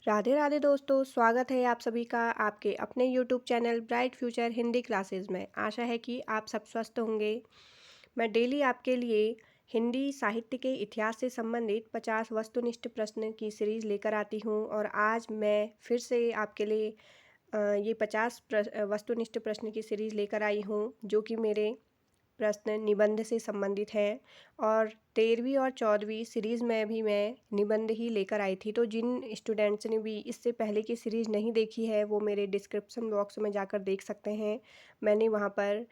राधे राधे दोस्तों, स्वागत है आप सभी का आपके अपने YouTube channel bright future Hindi classes में। आशा है कि आप सब स्वस्थ होंगे। मैं डेली आपके लिए हिंदी साहित्य के इतिहास से संबंधित 50 वस्तुनिष्ठ प्रश्न की सीरीज़ लेकर आती हूँ और आज मैं फिर से आपके लिए ये 50 वस्तुनिष्ठ प्रश्न की सीरीज़ लेकर आई हूँ, जो कि मेरे प्रश्न निबंध से संबंधित है। और 13वीं और 14वीं सीरीज़ में भी मैं निबंध ही लेकर आई थी। तो जिन स्टूडेंट्स ने भी इससे पहले की सीरीज़ नहीं देखी है, वो मेरे डिस्क्रिप्शन बॉक्स में जाकर देख सकते हैं। मैंने वहाँ पर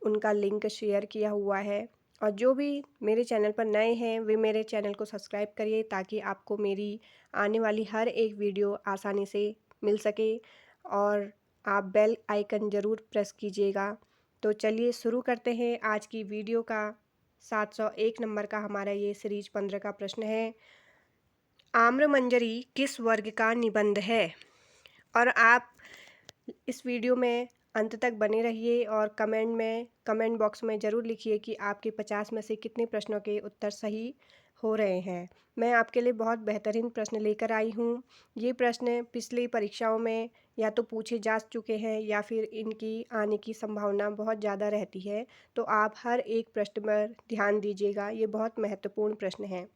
उनका लिंक शेयर किया हुआ है। और जो भी मेरे चैनल पर नए हैं, वे मेरे चैनल को सब्सक्राइब करिए ताकि आपको मेरी आने वाली हर एक वीडियो आसानी से मिल सके। और आप बेल आइकन ज़रूर प्रेस कीजिएगा। तो चलिए शुरू करते हैं आज की वीडियो का। 701 नंबर का हमारा ये सीरीज 15 का प्रश्न है। आम्रमंजरी किस वर्ग का निबंध है? और आप इस वीडियो में अंत तक बने रहिए और कमेंट बॉक्स में ज़रूर लिखिए कि आपके 50 में से कितने प्रश्नों के उत्तर सही हो रहे हैं। मैं आपके लिए बहुत बेहतरीन प्रश्न लेकर आई हूँ। ये प्रश्न पिछली परीक्षाओं में या तो पूछे जा चुके हैं या फिर इनकी आने की संभावना बहुत ज़्यादा रहती है। तो आप हर एक प्रश्न पर ध्यान दीजिएगा, ये बहुत महत्वपूर्ण प्रश्न है।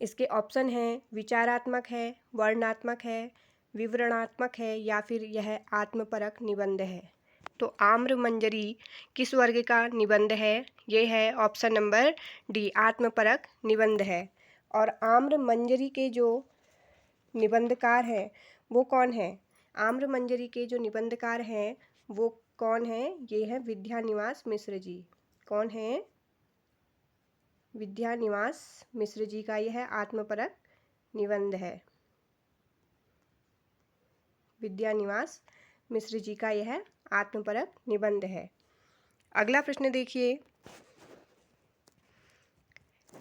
इसके ऑप्शन हैं विचारात्मक है, वर्णनात्मक है, विवरणात्मक है या फिर यह आत्मपरक निबंध है। तो आम्रमंजरी किस वर्ग का निबंध है? ये है ऑप्शन नंबर डी, आत्मपरक निबंध है। और आम्रमंजरी के जो निबंधकार हैं वो कौन है? आम्रमंजरी के जो निबंधकार हैं वो कौन है? ये है विद्यानिवास मिश्र जी। कौन है? विद्यानिवास मिश्र जी का यह आत्मपरक निबंध है। विद्यानिवास मिश्र जी का यह आत्मपरक निबंध है। अगला प्रश्न देखिए।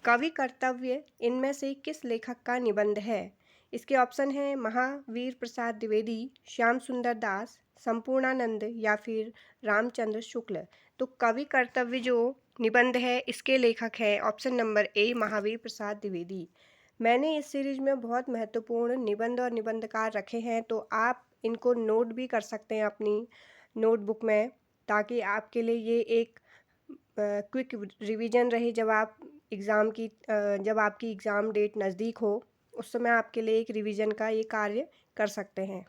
कवि कर्तव्य इनमें से किस लेखक का निबंध है? इसके ऑप्शन हैं महावीर प्रसाद द्विवेदी, श्याम सुंदर दास, संपूर्णानंद या फिर रामचंद्र शुक्ल। तो कवि कर्तव्य जो निबंध है इसके लेखक है option number A, Mahavir Prasad Dwivedi. मैंने इस सीरीज में बहुत महत्वपूर्ण निबंध और निबंधकार रखे हैं, तो आप इनको नोट भी कर सकते हैं अपनी नोटबुक में, ताकि आपके लिए ये एक क्विक रिवीजन रहे जब आपकी एग्ज़ाम डेट नज़दीक हो, उस समय आपके लिए एक रिवीजन का ये कार्य कर सकते हैं।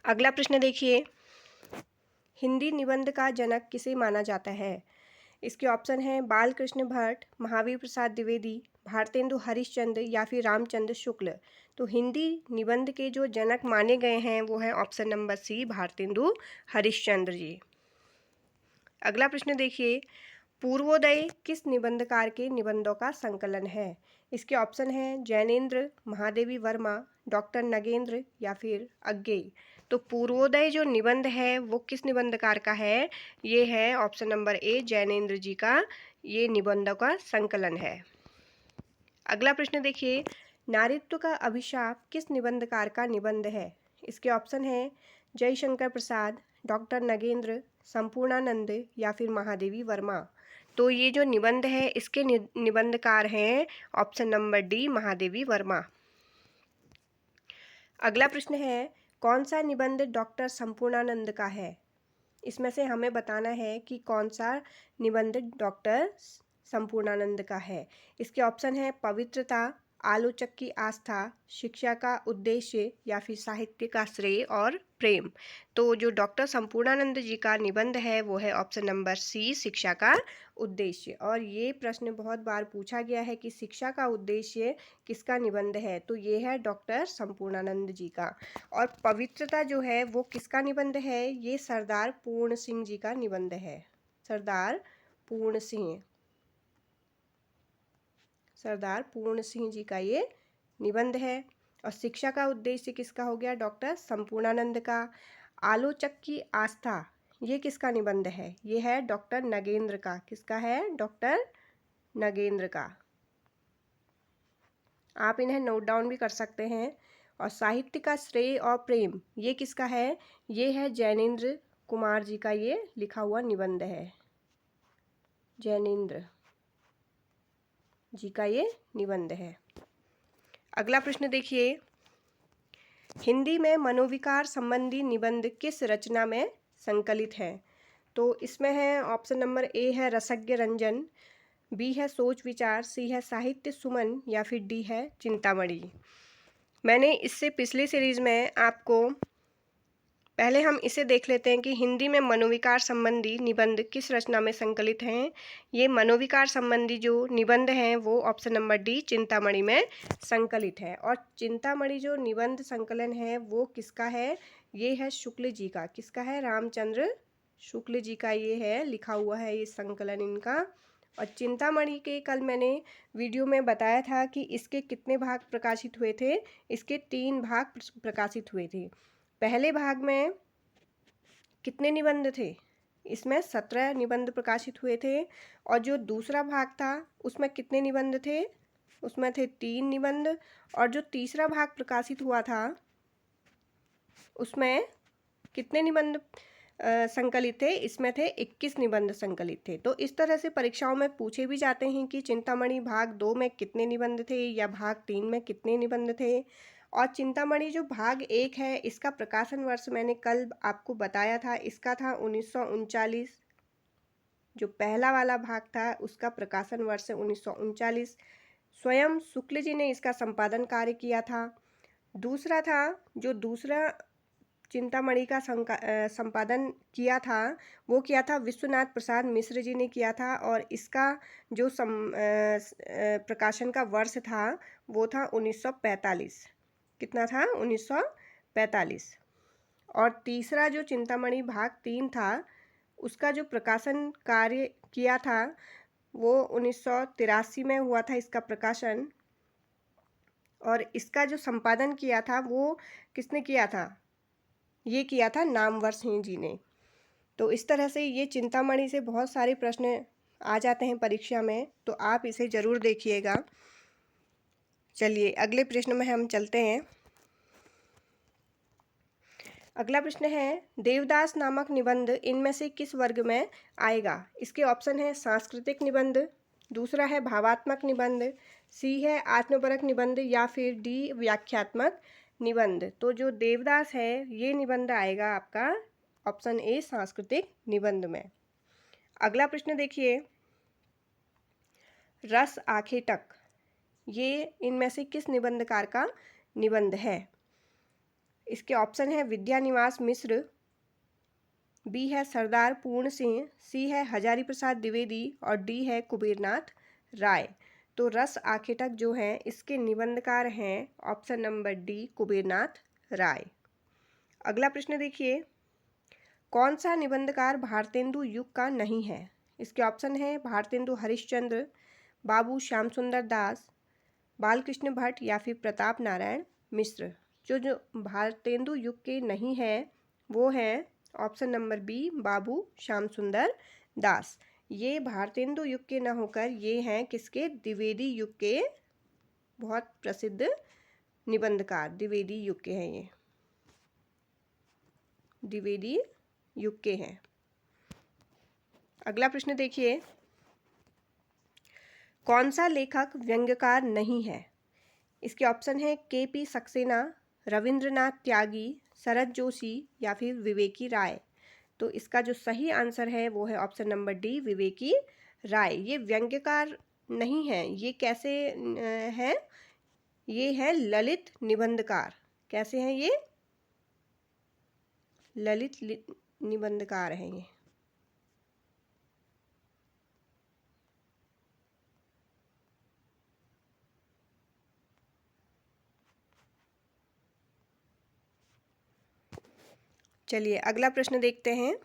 अगला प्रश्न देखिए। हिंदी निबंध का जनक किसे माना जाता है? इसके ऑप्शन हैं बालकृष्ण भट्ट, महावीर प्रसाद द्विवेदी, भारतेंदु हरिश्चंद्र या फिर रामचंद्र शुक्ल। तो हिंदी निबंध के जो जनक माने गए हैं वो है option number C, Bharatendu Harishchandra ji. अगला प्रश्न देखिए। पूर्वोदय किस निबंधकार के निबंधों का संकलन है? इसके ऑप्शन हैं जैनेन्द्र, महादेवी वर्मा, डॉक्टर नगेंद्र या फिर अज्ञेय। तो पूर्वोदय जो निबंध है वो किस निबंधकार का है? ये है ऑप्शन नंबर ए, जैनेन्द्र जी का ये निबंधों का संकलन है। अगला प्रश्न देखिए। नारीत्व का अभिशाप किस निबंधकार का निबंध है? इसके ऑप्शन हैं जयशंकर प्रसाद, डॉक्टर नगेंद्र, संपूर्णानंद या फिर महादेवी वर्मा। तो ये जो निबंध है इसके निबंधकार हैं option number D, Mahadevi Verma. अगला प्रश्न है कौन सा निबंध डॉक्टर संपूर्णानंद का है? इसमें से हमें बताना है कि कौन सा निबंध डॉक्टर संपूर्णानंद का है। इसके ऑप्शन है पवित्रता, आलोचक की आस्था, शिक्षा का उद्देश्य या फिर साहित्य का श्रेय और प्रेम। तो जो डॉक्टर संपूर्णानंद जी का निबंध है वो है ऑप्शन नंबर सी, शिक्षा का उद्देश्य। और ये प्रश्न बहुत बार पूछा गया है कि शिक्षा का उद्देश्य किसका निबंध है? तो ये है डॉक्टर संपूर्णानंद जी का। और पवित्रता जो है वो किसका निबंध है? ये सरदार पूर्ण सिंह जी का निबंध है। सरदार पूर्ण सिंह जी का ये निबंध है। और शिक्षा का उद्देश्य किसका हो गया? डॉक्टर संपूर्णानंद का। आलोचक की आस्था ये किसका निबंध है? ये है डॉक्टर नगेंद्र का। किसका है? डॉक्टर नगेंद्र का। आप इन्हें नोट डाउन भी कर सकते हैं। और साहित्य का श्रेय और प्रेम ये किसका है? ये है जैनेन्द्र कुमार जी का ये लिखा हुआ निबंध है। जैनेन्द्र जी का ये निबंध है। अगला प्रश्न देखिए, हिंदी में मनोविकार संबंधी निबंध किस रचना में संकलित है? तो इसमें है ऑप्शन नंबर ए है रसज्ञ रंजन, बी है सोच विचार, सी है साहित्य सुमन या फिर डी है चिंतामणि। मैंने इससे पिछली सीरीज में आपको, पहले हम इसे देख लेते हैं कि हिंदी में मनोविकार संबंधी निबंध किस रचना में संकलित हैं। ये मनोविकार संबंधी जो निबंध हैं वो ऑप्शन नंबर डी चिंतामणि में संकलित है। और चिंतामणि जो निबंध संकलन है वो किसका है? ये है शुक्ल जी का। किसका है? रामचंद्र शुक्ल जी का ये है, लिखा हुआ है ये संकलन इनका। और चिंतामणि के कल मैंने वीडियो में बताया था कि इसके कितने भाग प्रकाशित हुए थे। इसके 3 भाग प्रकाशित हुए थे। पहले भाग में कितने निबंध थे? इसमें 17 निबंध प्रकाशित हुए थे। और जो दूसरा भाग था उसमें कितने निबंध थे? उसमें थे 3 निबंध। और जो तीसरा भाग प्रकाशित हुआ था उसमें कितने निबंध संकलित थे? इसमें थे 21 निबंध संकलित थे। तो इस तरह से परीक्षाओं में पूछे भी जाते हैं कि चिंतामणि भाग 2 में कितने निबंध थे या भाग 3 में कितने निबंध थे। और चिंतामणि जो भाग 1 है इसका प्रकाशन वर्ष मैंने कल आपको बताया था, इसका था 1939। जो पहला वाला भाग था उसका प्रकाशन वर्ष 1939। स्वयं शुक्ल जी ने इसका संपादन कार्य किया था। दूसरा था, जो दूसरा चिंतामणि का संपादन किया था वो किया था विश्वनाथ प्रसाद मिश्र जी ने किया था। और इसका जो प्रकाशन का वर्ष था वो था 1945। कितना था? 1945। और तीसरा जो चिंतामणि भाग 3 था उसका जो प्रकाशन कार्य किया था वो 1983 में हुआ था इसका प्रकाशन। और इसका जो संपादन किया था वो किसने किया था? ये किया था नामवर सिंह जी ने। तो इस तरह से ये चिंतामणि से बहुत सारे प्रश्न आ जाते हैं परीक्षा में, तो आप इसे ज़रूर देखिएगा। चलिए अगले प्रश्न में हम चलते हैं। अगला प्रश्न है, देवदास नामक निबंध इनमें से किस वर्ग में आएगा? इसके ऑप्शन है सांस्कृतिक निबंध, दूसरा है भावात्मक निबंध, सी है आत्मपरक निबंध या फिर डी व्याख्यात्मक निबंध। तो जो देवदास है ये निबंध आएगा आपका ऑप्शन ए सांस्कृतिक निबंध में। अगला प्रश्न देखिए, रस आखेटक ये इनमें से किस निबंधकार का निबंध है? इसके ऑप्शन है विद्यानिवास मिश्र, बी है सरदार पूर्ण सिंह, सी है हजारी प्रसाद द्विवेदी और डी है कुबेरनाथ राय। तो रस आखेटक जो है इसके निबंधकार हैं ऑप्शन नंबर डी कुबेरनाथ राय। अगला प्रश्न देखिए, कौन सा निबंधकार भारतेंदु युग का नहीं है? इसके ऑप्शन है भारतेंदु हरिश्चंद्र, बाबू श्याम सुंदर दास, बालकृष्ण भट्ट या फिर प्रताप नारायण मिश्र। जो भारतेंदु युग के नहीं है वो है ऑप्शन नंबर बी बाबू श्याम सुंदर दास। ये भारतेंदु युग के न होकर ये हैं किसके? द्विवेदी युग के बहुत प्रसिद्ध निबंधकार द्विवेदी युग के हैं। ये द्विवेदी युग के हैं। अगला प्रश्न देखिए, कौन सा लेखक व्यंग्यकार नहीं है? इसके ऑप्शन है के.पी. सक्सेना, रविंद्रनाथ त्यागी, शरद जोशी या फिर विवेकी राय। तो इसका जो सही आंसर है वो है ऑप्शन नंबर डी विवेकी राय। ये व्यंग्यकार नहीं है, ये कैसे है? ये है ललित निबंधकार। कैसे हैं ये? ललित निबंधकार हैं ये। चलिए अगला प्रश्न देखते हैं,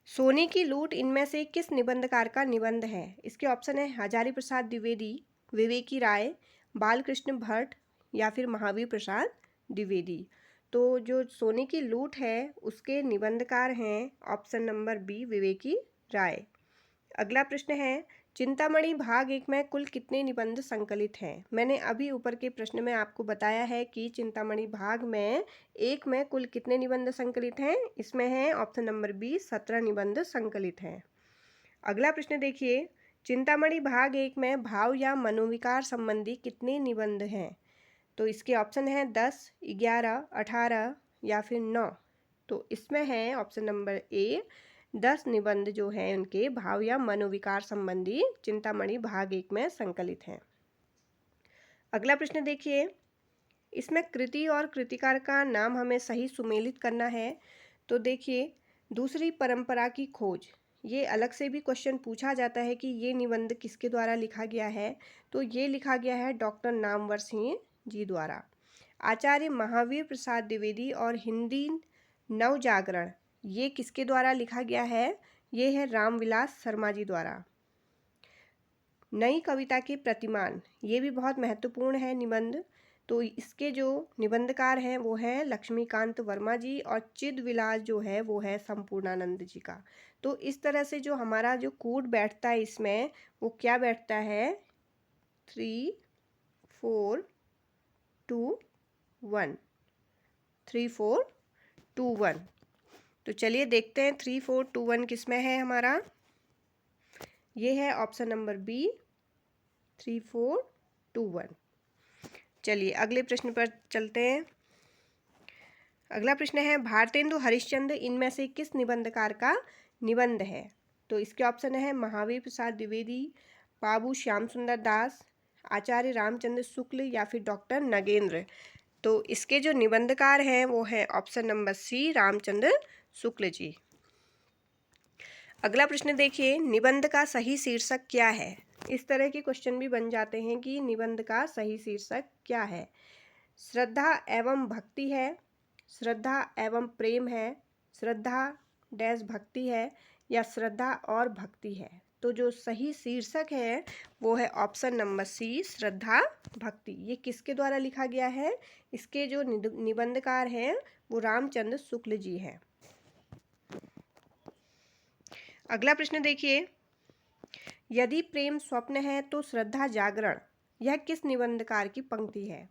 सोने की लूट इनमें से किस निबंधकार का निबंध है? इसके ऑप्शन है हजारी प्रसाद द्विवेदी, विवेकी राय, बालकृष्ण भट्ट या फिर महावीर प्रसाद द्विवेदी। तो जो सोने की लूट है उसके निबंधकार हैं ऑप्शन नंबर बी विवेकी राय। अगला प्रश्न है, चिंतामणि भाग 1 में कुल कितने निबंध संकलित हैं? मैंने अभी ऊपर के प्रश्न में आपको बताया है कि चिंतामणि भाग में 1 में कुल कितने निबंध संकलित हैं। इसमें है ऑप्शन नंबर बी 17 निबंध संकलित हैं। अगला प्रश्न देखिए, चिंतामणि भाग 1 में भाव या मनोविकार संबंधी कितने निबंध हैं? तो इसके ऑप्शन है 10, 11, 18 या फिर 9। तो इसमें है ऑप्शन नंबर ए 10 निबंध जो हैं उनके भाव या मनोविकार संबंधी चिंतामणि भाग 1 में संकलित हैं। अगला प्रश्न देखिए, इसमें कृति और कृतिकार का नाम हमें सही सुमेलित करना है। तो देखिए, दूसरी परंपरा की खोज, ये अलग से भी क्वेश्चन पूछा जाता है कि ये निबंध किसके द्वारा लिखा गया है। तो ये लिखा गया है डॉक्टर नामवर सिंह जी द्वारा। आचार्य महावीर प्रसाद द्विवेदी और हिंदी नवजागरण, ये किसके द्वारा लिखा गया है? ये है रामविलास शर्मा जी द्वारा। नई कविता के प्रतिमान, ये भी बहुत महत्वपूर्ण है निबंध। तो इसके जो निबंधकार हैं वो है लक्ष्मीकांत वर्मा जी, और चिद विलास जो है वो है संपूर्णानंद जी का। तो इस तरह से जो हमारा जो कूट बैठता है इसमें, वो क्या बैठता है? 3, 4, 2, 1। 3, 4, 2, 1। तो चलिए देखते हैं 3, 4, 2, 1 किस में है हमारा। ये है ऑप्शन नंबर बी, 3, 4, 2, 1। चलिए अगले प्रश्न पर चलते हैं। अगला प्रश्न है, भारतेंदु हरिश्चंद्र इनमें से किस निबंधकार का निबंध है? तो इसके ऑप्शन है महावीर प्रसाद द्विवेदी, बाबू श्याम सुंदर दास, आचार्य रामचंद्र शुक्ल या फिर डॉक्टर नगेंद्र। तो इसके जो निबंधकार हैं वो है ऑप्शन नंबर सी, रामचंद्र शुक्ल जी। अगला प्रश्न देखिए, निबंध का सही शीर्षक क्या है? इस तरह के क्वेश्चन भी बन जाते हैं कि निबंध का सही शीर्षक क्या है। श्रद्धा एवं भक्ति है, श्रद्धा एवं प्रेम है, श्रद्धा डैश भक्ति है, या श्रद्धा और भक्ति है। तो जो सही शीर्षक है वो है ऑप्शन नंबर सी, श्रद्धा भक्ति। ये किसके द्वारा लिखा गया है? इसके जो निबंधकार हैं वो रामचंद्र शुक्ल जी हैं। अगला प्रश्न देखिए, यदि प्रेम स्वप्न है तो श्रद्धा जागरण, यह किस निबंधकार की पंक्ति है?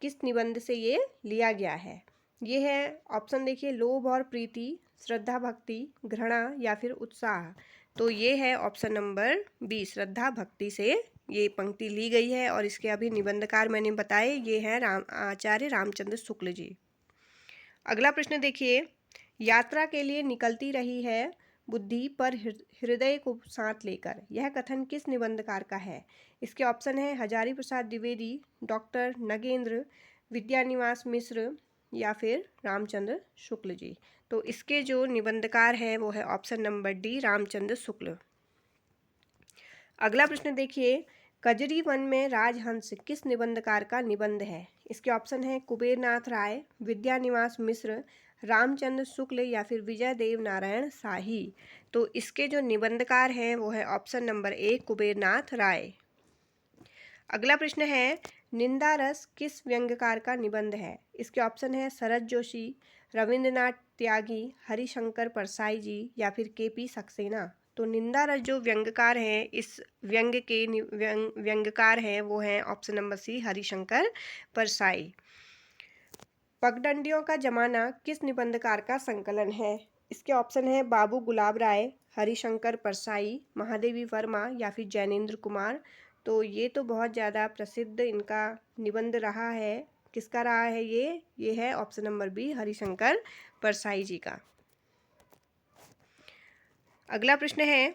किस निबंध से ये लिया गया है? ये है ऑप्शन देखिए, लोभ और प्रीति, श्रद्धा भक्ति, घृणा या फिर उत्साह। तो ये है ऑप्शन नंबर बी, श्रद्धा भक्ति से ये पंक्ति ली गई है, और इसके अभी निबंधकार मैंने बताए ये हैं आचार्य रामचंद्र शुक्ल जी। अगला प्रश्न देखिए, यात्रा के लिए निकलती रही है बुद्धि पर हृदय को साथ लेकर, यह कथन किस निबंधकार का है? इसके ऑप्शन है हजारी प्रसाद द्विवेदी, डॉक्टर नगेंद्र, विद्यानिवास मिश्र या फिर रामचंद्र शुक्ल जी। तो इसके जो निबंधकार हैं वो है option number D, Ramchandra Shukla. अगला प्रश्न देखिए, कजरी वन में राजहंस किस निबंधकार का निबंध है? इसके ऑप्शन है कुबेरनाथ राय, विद्यानिवास मिश्र, रामचंद्र शुक्ल या फिर विजय देव नारायण शाही। तो इसके जो निबंधकार हैं वो है ऑप्शन नंबर ए, कुबेरनाथ राय। अगला प्रश्न है, निंदा रस किस व्यंग्यकार का निबंध है? इसके ऑप्शन है शरद जोशी, रविंद्रनाथ त्यागी, हरिशंकर परसाई जी या फिर केपी सक्सेना। तो निंदा रस जो व्यंग्यकार हैं, इस व्यंग्य के व्यंग्यकार हैं वो हैं option number C, Harishankar Parsai. पगडंडियों का जमाना किस निबंधकार का संकलन है? इसके ऑप्शन है बाबू गुलाब राय, हरिशंकर परसाई, महादेवी वर्मा या फिर जैनेन्द्र कुमार। तो ये तो बहुत ज़्यादा प्रसिद्ध इनका निबंध रहा है। किसका रहा है ये है option number B, Harishankar Parsai ji का। अगला प्रश्न है,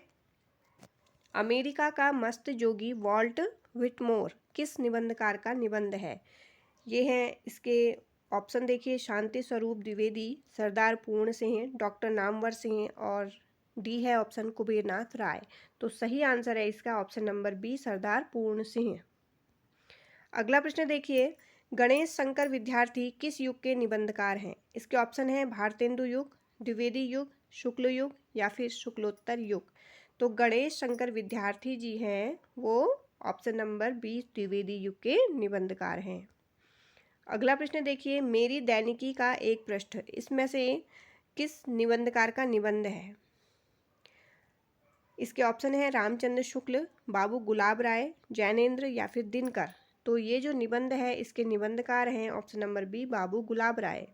अमेरिका का मस्त जोगी वॉल्ट व्हिटमोर किस निबंधकार का निबंध है? ये है इसके ऑप्शन देखिए, शांति स्वरूप द्विवेदी, सरदार पूर्ण सिंह, डॉक्टर नामवर सिंह, और डी है ऑप्शन कुबेरनाथ राय। तो सही आंसर है इसका ऑप्शन नंबर बी, सरदार पूर्ण सिंह। अगला प्रश्न देखिए, गणेश शंकर विद्यार्थी किस युग के निबंधकार हैं? इसके ऑप्शन है भारतेंदु युग, द्विवेदी युग, शुक्ल युग या फिर शुक्लोत्तर युग। तो गणेश शंकर विद्यार्थी जी हैं वो ऑप्शन नंबर बी, द्विवेदी युग के निबंधकार हैं। अगला प्रश्न देखिए, मेरी दैनिकी का एक पृष्ठ इसमें से किस निबंधकार का निबंध है? इसके ऑप्शन है रामचंद्र शुक्ल, बाबू गुलाब राय, जैनेन्द्र या फिर दिनकर। तो ये जो निबंध है इसके निबंधकार हैं ऑप्शन नंबर बी, बाबू गुलाब राय।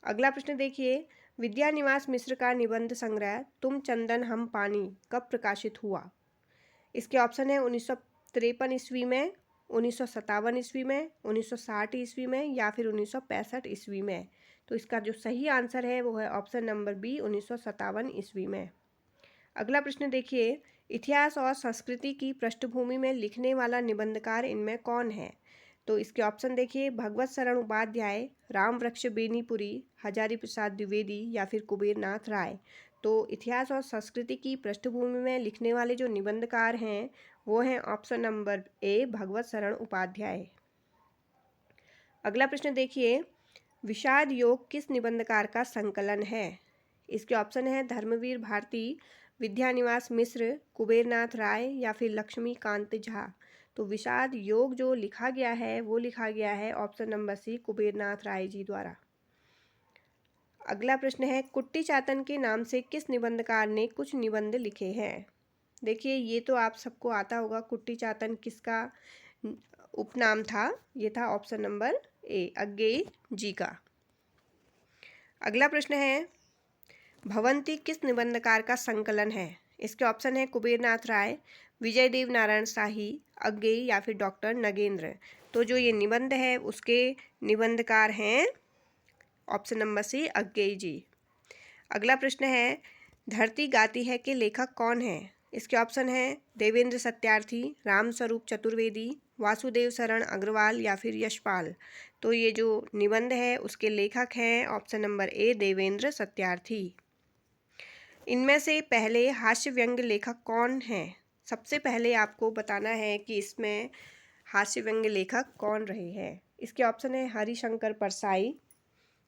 अगला प्रश्न देखिए, विद्यानिवास मिश्र का निबंध संग्रह तुम चंदन हम पानी कब प्रकाशित हुआ? इसके ऑप्शन है 1953 ईस्वी में, 1957 ईस्वी में, 1960 ईस्वी में या फिर 1965 ईस्वी में। तो इसका जो सही आंसर है वो है ऑप्शन नंबर बी, 1957 ईस्वी में। अगला प्रश्न देखिए, इतिहास और संस्कृति की पृष्ठभूमि में लिखने वाला निबंधकार इनमें कौन है? तो इसके ऑप्शन देखिए, भगवत शरण उपाध्याय, रामवृक्ष बेनीपुरी, हजारी प्रसाद द्विवेदी या फिर कुबेरनाथ राय। तो इतिहास और संस्कृति की पृष्ठभूमि में लिखने वाले जो निबंधकार हैं वो हैं ऑप्शन नंबर ए, भगवत शरण उपाध्याय। अगला प्रश्न देखिए, विषाद योग किस निबंधकार का संकलन है? इसके ऑप्शन है धर्मवीर भारती, विद्यानिवास मिश्र, कुबेरनाथ राय या फिर लक्ष्मीकांत झा। तो विषाद योग जो लिखा गया है वो लिखा गया है ऑप्शन नंबर सी, कुबेरनाथ राय जी द्वारा। अगला प्रश्न है, कुट्टी चातन के नाम से किस निबंधकार ने कुछ निबंध लिखे हैं? देखिए ये तो आप सबको आता होगा, कुट्टी चातन किसका उपनाम था? ये था ऑप्शन नंबर ए, अज्ञेय जी का। अगला प्रश्न है, भवंती किस निबंधकार का संकलन है? इसके ऑप्शन है कुबेरनाथ राय, विजय देव नारायण शाही, अज्ञेय या फिर डॉक्टर नगेंद्र। तो जो ये निबंध है उसके निबंधकार हैं ऑप्शन नंबर सी, अज्ञेय जी। अगला प्रश्न है, धरती गाती है के लेखक कौन है? इसके ऑप्शन है देवेंद्र सत्यार्थी, रामस्वरूप चतुर्वेदी, वासुदेव शरण अग्रवाल या फिर यशपाल। तो ये जो निबंध है उसके लेखक हैं option number A, Devendra Satyarthi. इनमें से पहले हास्य व्यंग्य लेखक कौन है? सबसे पहले आपको बताना है कि इसमें हास्य व्यंग्य लेखक कौन रहे हैं। इसके ऑप्शन है हरिशंकर परसाई,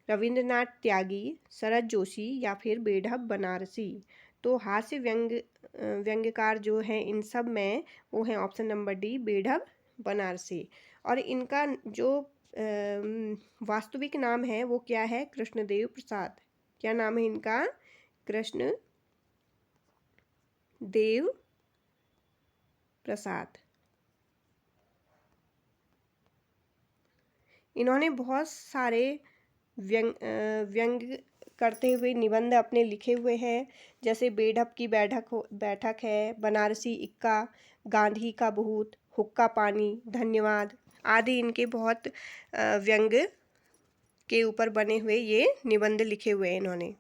रविंद्रनाथ त्यागी, शरद जोशी या फिर बेढब बनारसी। तो हास्य व्यंग्यकार जो हैं इन सब में वो हैं ऑप्शन नंबर डी, बेढब बनारसी। और इनका जो वास्तविक नाम है वो क्या है? कृष्णदेव प्रसाद। क्या नाम है इनका? कृष्ण देव प्रसाद। इन्होंने बहुत सारे व्यंग करते हुए निबंध अपने लिखे हुए हैं, जैसे बेढब की बैठक है, बनारसी इक्का, गांधी का बहुत, हुक्का पानी, धन्यवाद आदि इनके बहुत व्यंग के ऊपर बने हुए ये निबंध लिखे हुए हैं इन्होंने।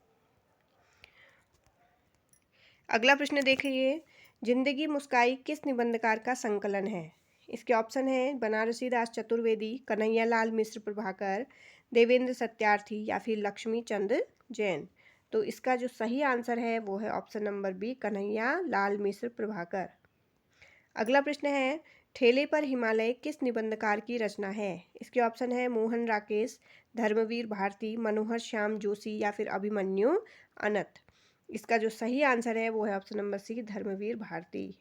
अगला प्रश्न देखिए, जिंदगी मुस्काई किस निबंधकार का संकलन है? इसके ऑप्शन है बनारसी दास चतुर्वेदी, कन्हैयालाल मिश्र प्रभाकर, देवेंद्र सत्यार्थी या फिर लक्ष्मी चंद जैन। तो इसका जो सही आंसर है वो है ऑप्शन नंबर बी, कन्हैयालाल मिश्र प्रभाकर। अगला प्रश्न है, ठेले पर हिमालय किस निबंधकार की रचना है? इसके ऑप्शन है मोहन राकेश, धर्मवीर भारती, मनोहर श्याम जोशी या फिर अभिमन्यु अनंत। इसका जो सही आंसर है वो है option number C, Dharamvir Bharati.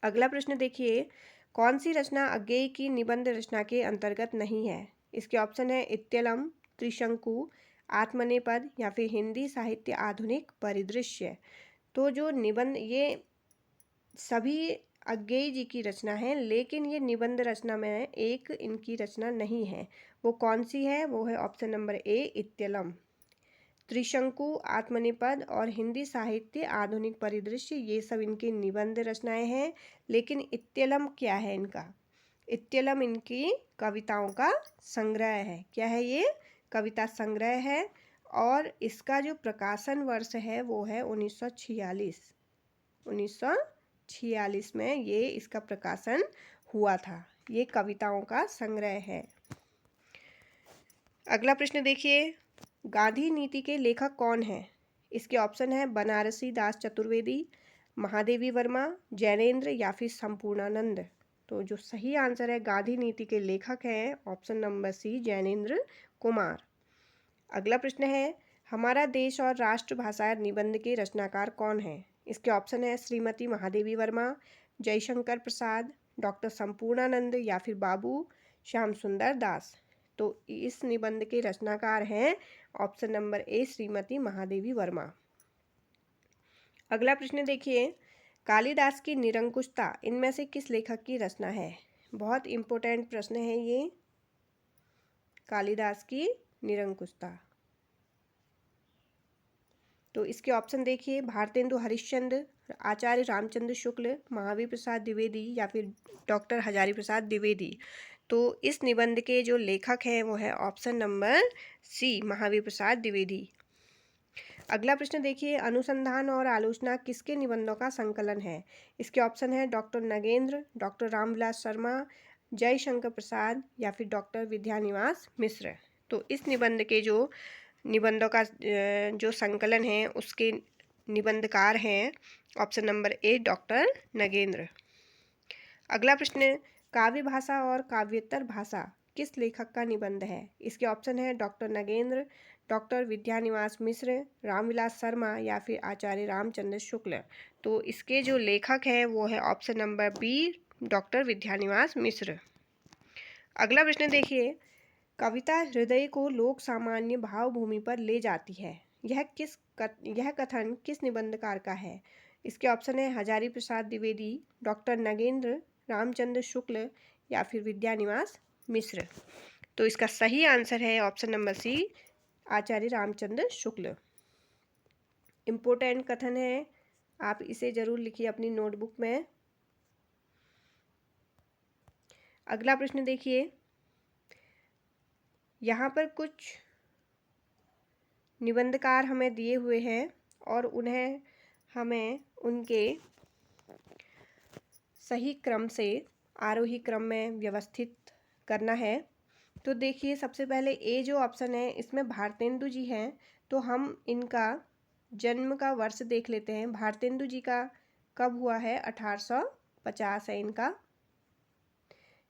अगला प्रश्न देखिए, कौन सी रचना अज्ञेय की निबंध रचना के अंतर्गत नहीं है? इसके ऑप्शन है इत्यलम, त्रिशंकु, आत्मनेपद या फिर हिंदी साहित्य आधुनिक परिदृश्य। तो जो निबंध ये सभी अज्ञेय जी की रचना है, लेकिन ये निबंध रचना में एक इनकी रचना नहीं है। वो कौन सी है? वो है ऑप्शन नंबर ए, इत्यलम। त्रिशंकु, आत्मनिपद और हिंदी साहित्य आधुनिक परिदृश्य ये सब इनकी निबंध रचनाएं हैं, लेकिन इत्यलम क्या है इनका? इत्यलम इनकी कविताओं का संग्रह है। क्या है ये? कविता संग्रह है। और इसका जो प्रकाशन वर्ष है वो है 1946। 1946 में ये इसका प्रकाशन हुआ था। ये कविताओं का संग्रह है। अगला प्रश्न देखिए, गांधी नीति के लेखक कौन हैं? इसके ऑप्शन है बनारसी दास चतुर्वेदी, महादेवी वर्मा, जैनेन्द्र या फिर संपूर्णानंद। तो जो सही आंसर है गांधी नीति के लेखक हैं option number C, Jainendra Kumar. अगला प्रश्न है, हमारा देश और राष्ट्रभाषा निबंध के रचनाकार कौन है? इसके ऑप्शन है श्रीमती महादेवी वर्मा, जयशंकर प्रसाद, डॉक्टर संपूर्णानंद या फिर बाबू श्याम सुंदर दास। तो इस निबंध के रचनाकार हैं option number A, Shrimati Mahadevi Verma. अगला प्रश्न देखिए, कालिदास की निरंकुशता इनमें से किस लेखक की रचना है? बहुत इंपॉर्टेंट प्रश्न है ये, कालिदास की निरंकुशता। तो इसके ऑप्शन देखिए, भारतेंदु हरिश्चंद्र, आचार्य रामचंद्र शुक्ल, महावीर प्रसाद द्विवेदी या फिर डॉक्टर हजारी प्रसाद द्विवेदी। तो इस निबंध के जो लेखक हैं वो है ऑप्शन नंबर सी, महावीर प्रसाद द्विवेदी। अगला प्रश्न देखिए, अनुसंधान और आलोचना किसके निबंधों का संकलन है? इसके ऑप्शन है डॉक्टर नगेंद्र, डॉक्टर रामविलास शर्मा, जयशंकर प्रसाद या फिर डॉक्टर विद्यानिवास मिश्र। तो इस निबंध के जो निबंधों का जो संकलन है उसके निबंधकार हैं option number A, doctor Nagendra. अगला प्रश्न, काव्य भाषा और काव्येतर भाषा किस लेखक का निबंध है? इसके ऑप्शन है डॉक्टर नगेंद्र, डॉक्टर विद्यानिवास मिश्र, रामविलास शर्मा या फिर आचार्य रामचंद्र शुक्ल। तो इसके जो लेखक हैं वो है option number B, doctor Vidyaniwas Mishra. अगला प्रश्न देखिए, कविता हृदय को लोक सामान्य भावभूमि पर ले जाती है, यह कथन किस निबंधकार का है? इसके ऑप्शन है हजारी प्रसाद द्विवेदी, डॉक्टर नगेंद्र, रामचंद्र शुक्ल या फिर विद्यानिवास मिश्र। तो इसका सही आंसर है ऑप्शन नंबर सी, आचार्य रामचंद्र शुक्ल। इम्पोर्टेंट कथन है, आप इसे जरूर लिखिए अपनी नोटबुक में। अगला प्रश्न देखिए, यहाँ पर कुछ निबंधकार हमें दिए हुए हैं और उन्हें हमें उनके सही क्रम से आरोही क्रम में व्यवस्थित करना है। तो देखिए, सबसे पहले ए जो ऑप्शन है इसमें भारतेंदु जी हैं, तो हम इनका जन्म का वर्ष देख लेते हैं। भारतेंदु जी का कब हुआ है? 1850 है इनका।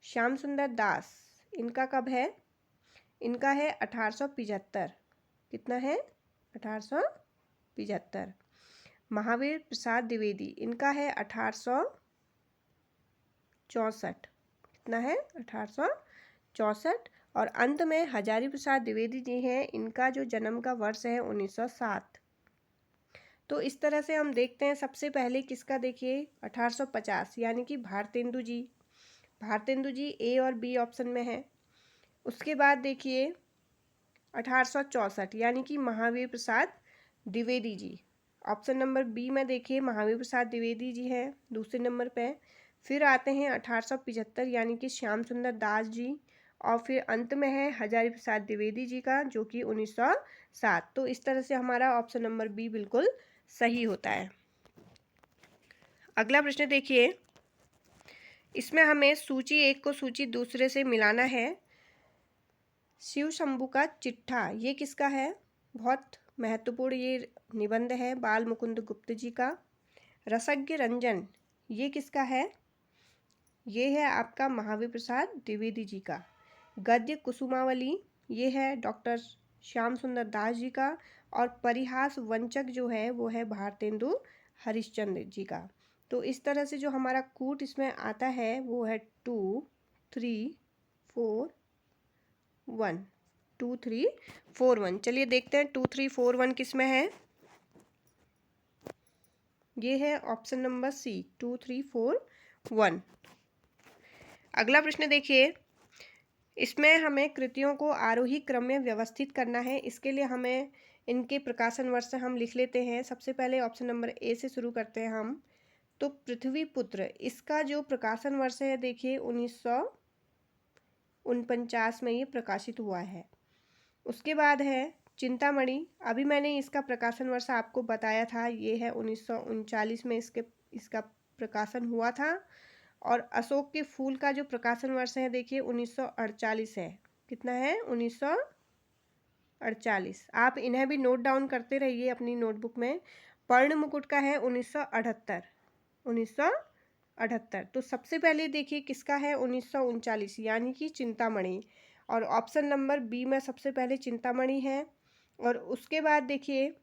श्याम सुंदर दास, इनका कब है? इनका है 1875। कितना है? 1875। महावीर प्रसाद द्विवेदी, इनका है 1864। कितना है? 1864। और अंत में हजारी प्रसाद द्विवेदी जी हैं, इनका जो जन्म का वर्ष है 1907। तो इस तरह से हम देखते हैं, सबसे पहले किसका देखिए, 1850 यानी कि भारतेंदु जी। भारतेंदु जी ए और बी ऑप्शन में है। उसके बाद देखिए 1864 यानी कि Mahavir Prasad Dwivedi ji. Option number B में देखिए महावीर प्रसाद द्विवेदी जी हैं दूसरे नंबर पे। फिर आते हैं 1875 यानी कि श्याम सुंदर दास जी, और फिर अंत में है हजारी प्रसाद द्विवेदी जी का जो कि 1907। तो इस तरह से हमारा ऑप्शन नंबर बी बिल्कुल सही होता है। अगला प्रश्न देखिए, इसमें हमें सूची एक को सूची दूसरे से मिलाना है। शिव शंभू का चिट्ठा, ये किसका है? बहुत महत्वपूर्ण ये निबंध है, बाल मुकुंद गुप्त जी का। रसज्ञ रंजन, ये किसका है? ये है आपका महावीर प्रसाद द्विवेदी जी का। गद्य कुसुमावली, ये है डॉक्टर श्याम सुंदर दास जी का। और परिहास वंचक जो है वो है भारतेंदु हरिश्चंद्र जी का। तो इस तरह से जो हमारा कूट इसमें आता है वो है 2 3 4 1, 2 3 4 1। चलिए देखते हैं 2 3 4 1 किस में है। ये है ऑप्शन नंबर सी, 2 3 4 1। अगला प्रश्न देखिए, इसमें हमें कृतियों को आरोही क्रम में व्यवस्थित करना है। इसके लिए हमें इनके प्रकाशन वर्ष हम लिख लेते हैं। सबसे पहले ऑप्शन नंबर ए से शुरू करते हैं हम। तो पृथ्वी पुत्र, इसका जो प्रकाशन वर्ष है देखिए 1949 में ये प्रकाशित हुआ है। उसके बाद है चिंतामणि, अभी मैंने इसका प्रकाशन वर्ष आपको बताया था, ये है 1939 में इसका प्रकाशन हुआ था। और अशोक के फूल का जो प्रकाशन वर्ष है देखिए 1948 है। कितना है? 1948। आप इन्हें भी नोट डाउन करते रहिए अपनी नोटबुक में। पर्ण मुकुट का है 1978। 1978। तो सबसे पहले देखिए किसका है? 1939 यानी कि चिंतामणि। और ऑप्शन नंबर बी में सबसे पहले चिंतामणि है। और उसके बाद देखिए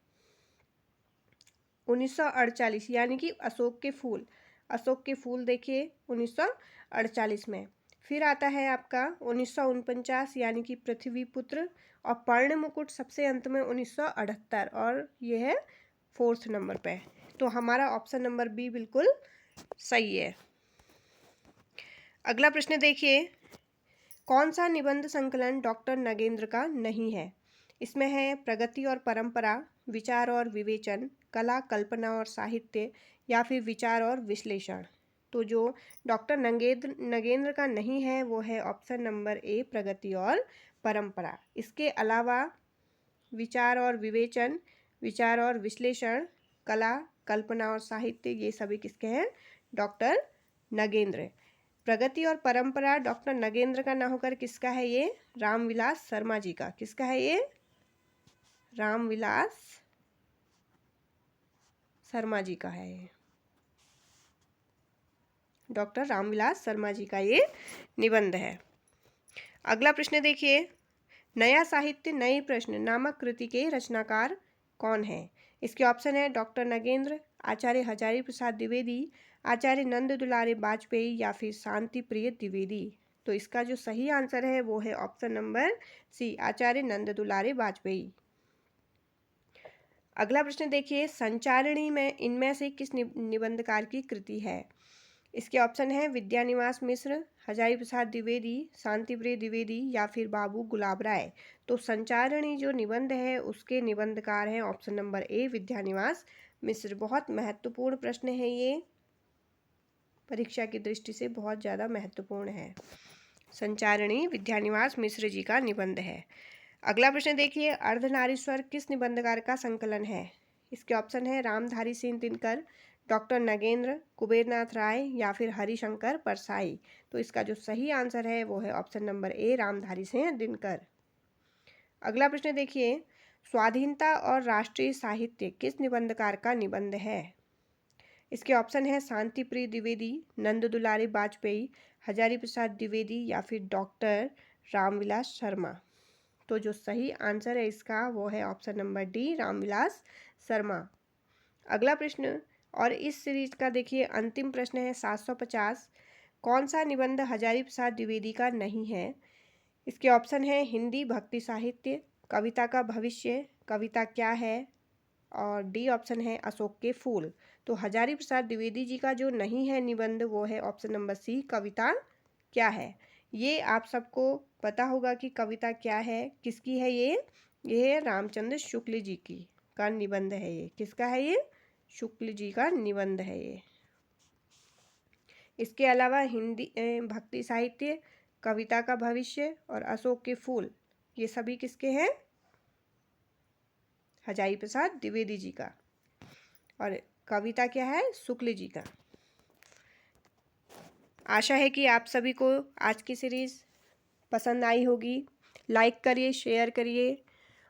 1948 यानी कि अशोक के फूल। अशोक के फूल देखिए 1948 में। फिर आता है आपका 1949 यानी कि पृथ्वी पुत्र। और पर्ण मुकुट सबसे अंत में 1978, और ये है 4th नंबर पे। तो हमारा ऑप्शन नंबर बी बिल्कुल सही है। अगला प्रश्न देखिए, कौन सा निबंध संकलन डॉक्टर नगेंद्र का नहीं है? इसमें है प्रगति और परंपरा, विचार और विवेचन, कला, कल्पना और साहित्य, या फिर विचार और विश्लेषण। तो जो डॉक्टर नगेंद्र का नहीं है वो है ऑप्शन नंबर ए, प्रगति और परंपरा। इसके अलावा विचार और विवेचन, विचार और विश्लेषण, कला, कल्पना और साहित्य, ये सभी किसके हैं? डॉक्टर नगेंद्र। प्रगति और परंपरा डॉक्टर नगेंद्र का ना होकर किसका है? ये रामविलास शर्मा जी का। किसका है ये? रामविलास शर्मा जी का है। डॉक्टर रामविलास शर्मा जी का ये निबंध है। अगला प्रश्न देखिए, नया साहित्य नए प्रश्न नामक कृति के रचनाकार कौन है? इसके ऑप्शन है डॉक्टर नगेंद्र, आचार्य हजारी प्रसाद द्विवेदी, आचार्य नंद दुलारे वाजपेयी, या फिर शांति प्रिय द्विवेदी। तो इसका जो सही आंसर है वो है ऑप्शन नंबर सी, आचार्य नंद दुलारे वाजपेयी। अगला प्रश्न देखिए, संचारिणी में इनमें से किस निबंधकार की कृति है? इसके ऑप्शन है विद्यानिवास मिश्र, हजारी प्रसाद द्विवेदी, शांतिप्रिय द्विवेदी, या फिर बाबू गुलाब राय। तो संचारिणी जो निबंध है उसके निबंधकार हैं ऑप्शन नंबर ए, विद्यानिवास मिश्र। बहुत महत्वपूर्ण प्रश्न है ये, परीक्षा की दृष्टि से बहुत ज़्यादा महत्वपूर्ण है। संचारिणी विद्यानिवास मिश्र जी का निबंध है। अगला प्रश्न देखिए, अर्धनारीश्वर किस निबंधकार का संकलन है? इसके ऑप्शन है रामधारी सिंह दिनकर, डॉक्टर नगेंद्र, कुबेरनाथ राय, या फिर हरिशंकर परसाई। तो इसका जो सही आंसर है वो है option number A, Ramdhari Singh Dinkar. अगला प्रश्न देखिए, स्वाधीनता और राष्ट्रीय साहित्य किस निबंधकार का निबंध है? इसके ऑप्शन है शांतिप्रिय द्विवेदी, नंद दुलारे वाजपेयी, हजारी प्रसाद द्विवेदी, या फिर डॉक्टर रामविलास शर्मा। तो जो सही आंसर है इसका वो है option number D, Ramvilas Sharma. अगला प्रश्न, और इस सीरीज का देखिए अंतिम प्रश्न है 750, कौन सा निबंध हजारी प्रसाद द्विवेदी का नहीं है? इसके ऑप्शन है हिंदी भक्ति साहित्य, कविता का भविष्य, कविता क्या है, और डी ऑप्शन है अशोक के फूल। तो हजारी प्रसाद द्विवेदी जी का जो नहीं है निबंध वो है ऑप्शन नंबर सी, कविता क्या है। ये आप सबको पता होगा कि कविता क्या है किसकी है। ये रामचंद्र शुक्ल जी की का निबंध है। ये किसका है? ये शुक्ल जी का निबंध है ये। इसके अलावा हिंदी भक्ति साहित्य, कविता का भविष्य और अशोक के फूल, ये सभी किसके हैं? हजारी प्रसाद द्विवेदी जी का। और कविता क्या है? शुक्ल जी का। आशा है कि आप सभी को आज की सीरीज़ पसंद आई होगी। लाइक करिए, शेयर करिए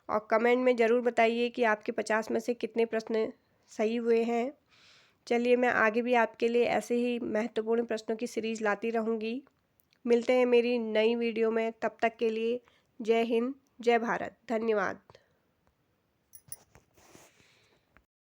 और कमेंट में ज़रूर बताइए कि आपके 50 में से कितने प्रश्न सही हुए हैं। चलिए, मैं आगे भी आपके लिए ऐसे ही महत्वपूर्ण प्रश्नों की सीरीज़ लाती रहूँगी। मिलते हैं मेरी नई वीडियो में, तब तक के लिए जय हिंद, जय भारत, धन्यवाद।